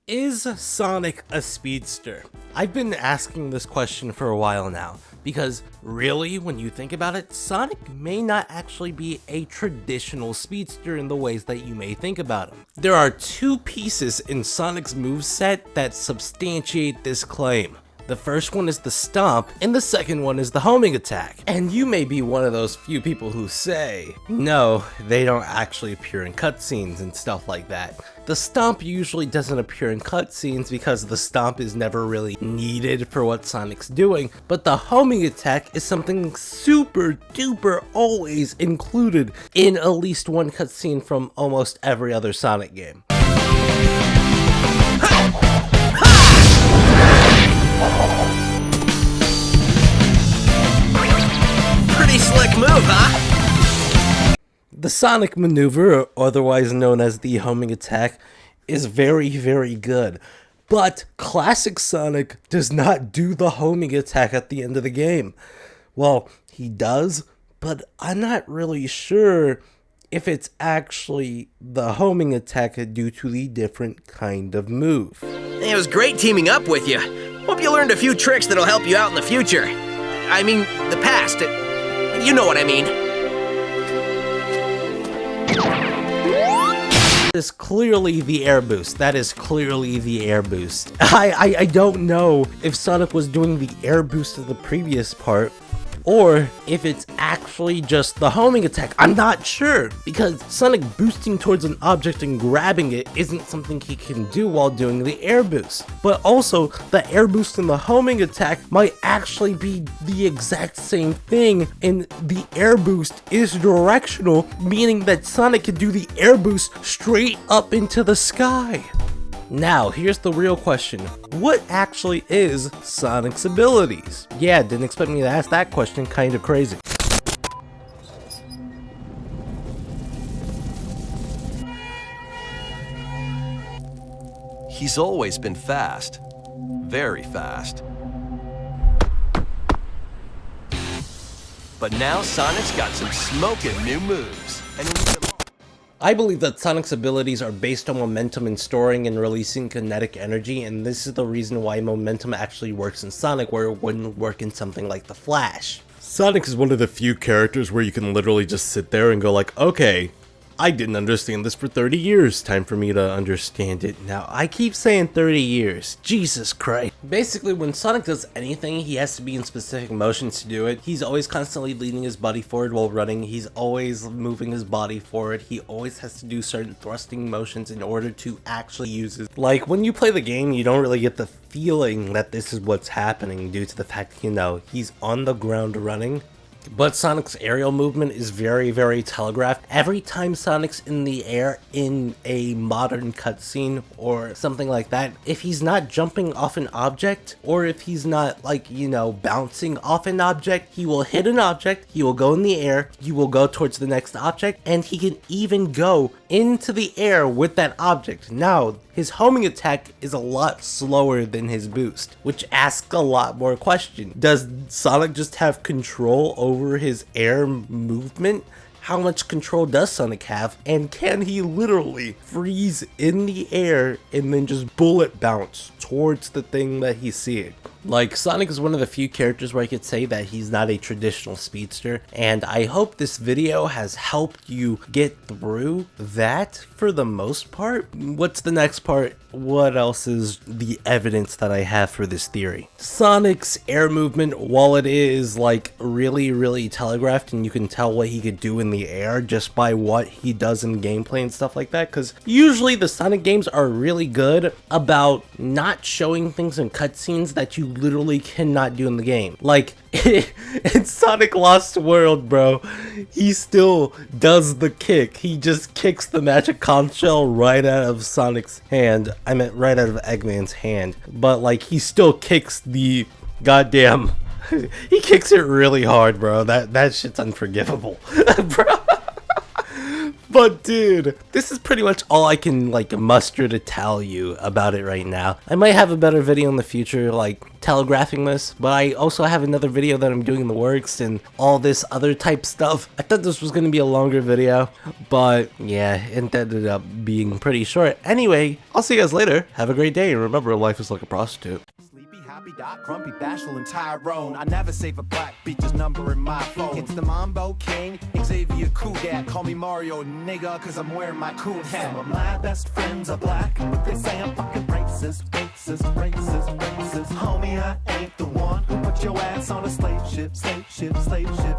Is Sonic a speedster? I've been asking this question for a while now, because really, when you think about it, Sonic may not actually be a traditional speedster in the ways that you may think about him. There are two pieces in Sonic's moveset that substantiate this claim. The first one is the stomp, and the second one is the homing attack. And you may be one of those few people who say, no, they don't actually appear in cutscenes and stuff like that. The stomp usually doesn't appear in cutscenes because the stomp is never really needed for what Sonic's doing, but the homing attack is something super duper always included in at least one cutscene from almost every other Sonic game. Pretty slick move, huh? The Sonic maneuver, otherwise known as the homing attack, is very good. But classic Sonic does not do the homing attack at the end of the game. Well, he does, but I'm not really sure if it's actually the homing attack due to the different kind of move. It was great teaming up with you. Hope you learned a few tricks that'll help you out in the future. I mean, the past. You know what I mean. That is clearly the air boost. That is clearly the air boost. I don't know if Sonic was doing the air boost of the previous part, or if it's actually just the homing attack. I'm not sure, because Sonic boosting towards an object and grabbing it isn't something he can do while doing the air boost. But also, the air boost and the homing attack might actually be the exact same thing, and the air boost is directional, meaning that Sonic can do the air boost straight up into the sky. Now, here's the real question. What actually is Sonic's abilities? Yeah, didn't expect me to ask that question, kind of crazy. He's always been fast. Very fast. But now Sonic's got some smoking new moves. And I believe that Sonic's abilities are based on momentum and storing and releasing kinetic energy, and this is the reason why momentum actually works in Sonic where it wouldn't work in something like the Flash. Sonic is one of the few characters where you can literally just sit there and go like, okay, I didn't understand this for 30 years, time for me to understand it now. I keep saying 30 years, Jesus Christ. Basically, when Sonic does anything, he has to be in specific motions to do it. He's always constantly leaning his body forward while running. He's always moving his body forward. He always has to do certain thrusting motions in order to actually use it. Like, when you play the game, you don't really get the feeling that this is what's happening due to the fact, you know, he's on the ground running. But Sonic's aerial movement is very telegraphed. Every time Sonic's in the air in a modern cutscene or something like that, if he's not jumping off an object, or if he's not, like, you know, bouncing off an object, he will hit an object, he will go in the air, he will go towards the next object, and he can even go into the air with that object. Now, his homing attack is a lot slower than his boost, which asks a lot more questions. Does Sonic just have control over his air movement? How much control does Sonic have? And can he literally freeze in the air and then just bullet bounce towards the thing that he's seeing? Like, Sonic is one of the few characters where I could say that he's not a traditional speedster, and I hope this video has helped you get through that for the most part. What's the next part? What else is the evidence that I have for this theory? Sonic's air movement, while it is like really telegraphed and you can tell what he could do in the air just by what he does in gameplay and stuff like that, because usually the Sonic games are really good about not showing things in cutscenes that you literally cannot do in the game. Like, in Sonic Lost World, bro, he still does the kick. He just kicks the magic conch shell right out of Sonic's hand. I meant right out of Eggman's hand. But, like, he still kicks the goddamn... he kicks it really hard, bro. That shit's unforgivable. Bro. But dude, this is pretty much all I can like muster to tell you about it right now. I might have a better video in the future like telegraphing this, but I also have another video that I'm doing in the works and all this other type stuff. I thought this was going to be a longer video, but yeah, it ended up being pretty short. Anyway, I'll see you guys later. Have a great day, and remember, life is like a prostitute. Sleepy, happy, dot, grumpy, bashful, and Tyrone. I never save a black bitch's number in my phone. It's the Mambo King, Xavier Kudat. Call me Mario, nigga, cause I'm wearing my cool hat. Some of my best friends are black, but they say I'm fucking racist, racist, racist, racist. Homie, I ain't the one who put your ass on a slave ship, slave ship, slave ship.